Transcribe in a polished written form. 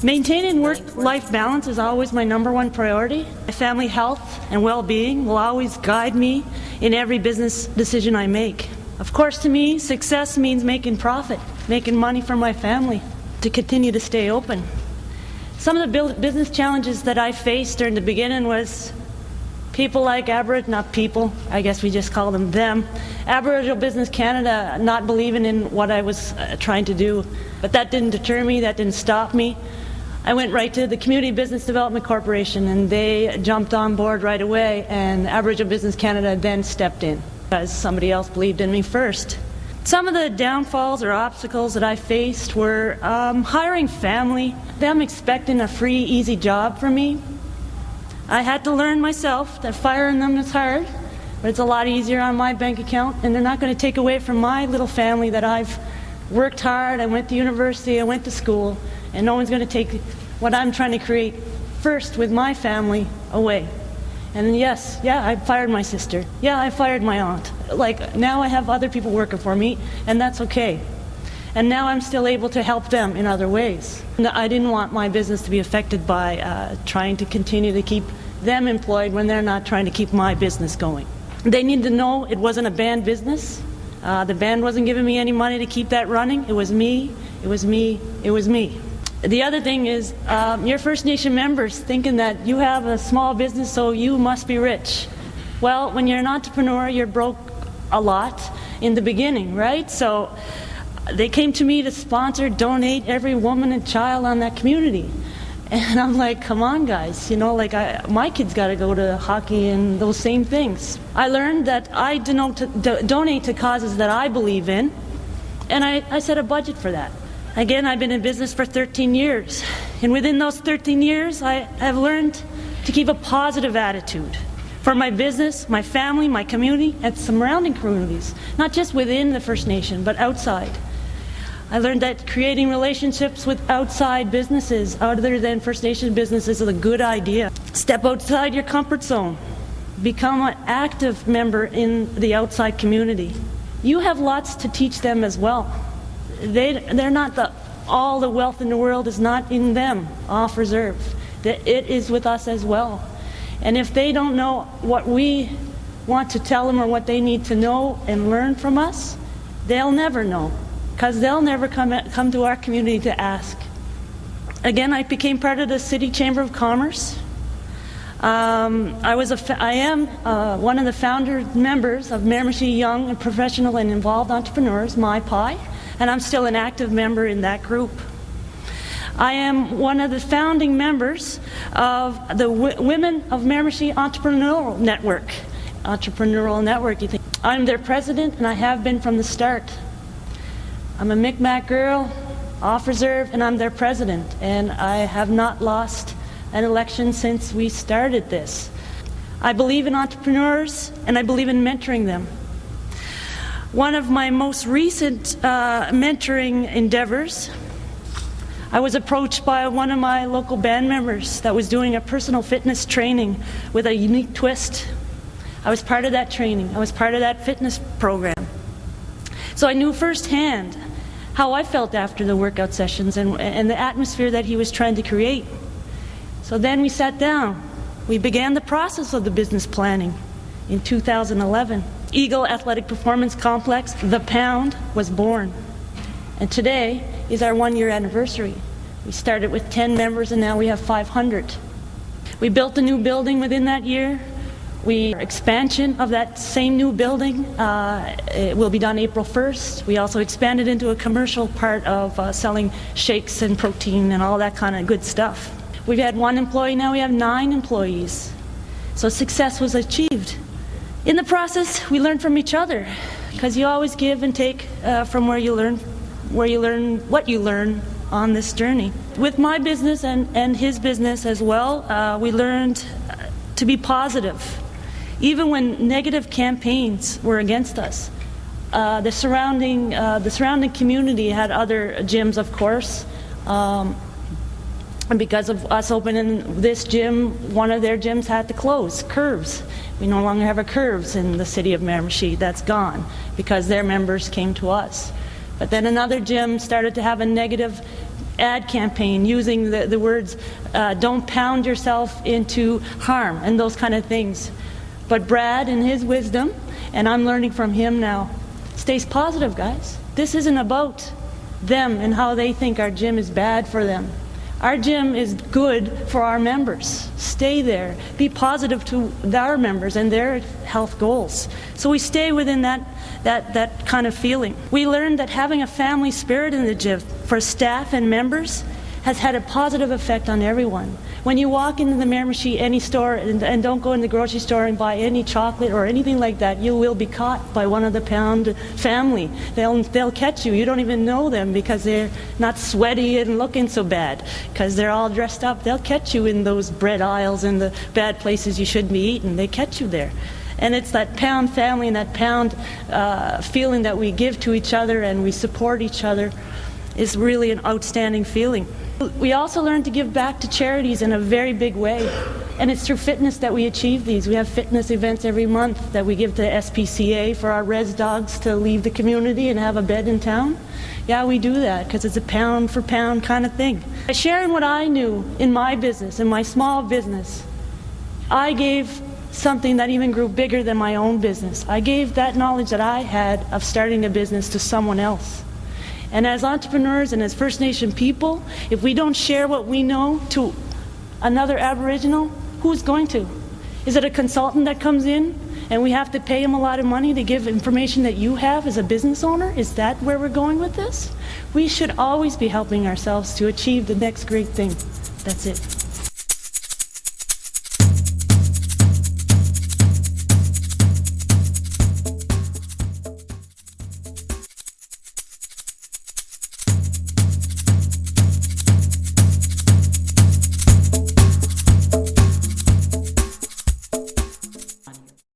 Maintaining work-life balance is always my #1 priority. My family health and well-being will always guide me in every business decision I make. Of course, to me, success means making profit, making money for my family, to continue to stay open. Some of the business challenges that I faced during the beginning was people like not people, I guess we just call them, Aboriginal Business Canada not believing in what I was trying to do. But that didn't deter me, that didn't stop me. I went right to the Community Business Development Corporation, and they jumped on board right away, and Aboriginal Business Canada then stepped in because somebody else believed in me first. Some of the downfalls or obstacles that I faced were hiring family, them expecting a free, easy job from me. I had to learn myself that firing them is hard, but it's a lot easier on my bank account, and they're not going to take away from my little family that I've worked hard, I went to university, I went to school, and no one's going to take what I'm trying to create first with my family away. And yes, I fired my sister. Yeah, I fired my aunt. Like, now I have other people working for me, and that's okay. And now I'm still able to help them in other ways. I didn't want my business to be affected by trying to continue to keep them employed when they're not trying to keep my business going. They need to know it wasn't a band business. The band wasn't giving me any money to keep that running. It was me, it was me, it was me. The other thing is, your First Nation members thinking that you have a small business so you must be rich. Well, when you're an entrepreneur, you're broke a lot in the beginning, right? So they came to me to sponsor, donate every woman and child on that community. And I'm like, come on, guys, my kids got to go to hockey and those same things. I learned that I donate to causes that I believe in, and I set a budget for that. Again, I've been in business for 13 years, and within those 13 years, I have learned to keep a positive attitude for my business, my family, my community, and surrounding communities, not just within the First Nation, but outside. I learned that creating relationships with outside businesses, other than First Nation businesses, is a good idea. Step outside your comfort zone. Become an active member in the outside community. You have lots to teach them as well. They're not all the wealth in the world is not in them, off reserve. It is with us as well. And if they don't know what we want to tell them or what they need to know and learn from us, they'll never know, because they'll never come to our community to ask. Again, I became part of the City Chamber of Commerce. I am one of the founder members of Miramichi Young and Professional and Involved Entrepreneurs, MyPie, and I'm still an active member in that group. I am one of the founding members of the Women of Miramichi Entrepreneurial Network. You think. I'm their president, and I have been from the start. I'm a Mi'kmaq girl, off reserve, and I'm their president, and I have not lost an election since we started this. I believe in entrepreneurs, and I believe in mentoring them. One of my most recent mentoring endeavors, I was approached by one of my local band members that was doing a personal fitness training with a unique twist. I was part of that training. I was part of that fitness program. So I knew firsthand how I felt after the workout sessions and the atmosphere that he was trying to create. So then we sat down. We began the process of the business planning in 2011. Eagle Athletic Performance Complex, The Pound, was born. And today is our 1-year anniversary. We started with 10 members and now we have 500. We built a new building within that year. Expansion of that same new building it will be done April 1st. We also expanded into a commercial part of selling shakes and protein and all that kind of good stuff. We've had 1 employee, now we have 9 employees. So success was achieved. In the process, we learn from each other, because you always give and take from where you learn what you learn on this journey. With my business and his business as well, we learned to be positive. Even when negative campaigns were against us, the surrounding community had other gyms, of course, and because of us opening this gym, one of their gyms had to close. Curves. We no longer have a Curves in the city of Miramichi. That's gone because their members came to us. But then another gym started to have a negative ad campaign using the words, don't pound yourself into harm, and those kind of things. But Brad, in his wisdom, and I'm learning from him now, stays positive, guys. This isn't about them and how they think our gym is bad for them. Our gym is good for our members. Stay there. Be positive to our members and their health goals. So we stay within that kind of feeling. We learned that having a family spirit in the gym for staff and members has had a positive effect on everyone. When you walk into the Miramichi, any store, and don't go in the grocery store and buy any chocolate or anything like that, you will be caught by one of the Pound family. They'll catch you. You don't even know them because they're not sweaty and looking so bad, because they're all dressed up. They'll catch you in those bread aisles and the bad places you shouldn't be eating. They catch you there. And it's that Pound family and that Pound feeling that we give to each other and we support each other is really an outstanding feeling. We also learned to give back to charities in a very big way, and it's through fitness that we achieve these. We have fitness events every month that we give to SPCA for our res dogs to leave the community and have a bed in town. Yeah, we do that because it's a pound for pound kind of thing. By sharing what I knew in my business, in my small business, I gave something that even grew bigger than my own business. I gave that knowledge that I had of starting a business to someone else. And as entrepreneurs and as First Nation people, if we don't share what we know to another Aboriginal, who's going to? Is it a consultant that comes in and we have to pay him a lot of money to give information that you have as a business owner? Is that where we're going with this? We should always be helping ourselves to achieve the next great thing. That's it.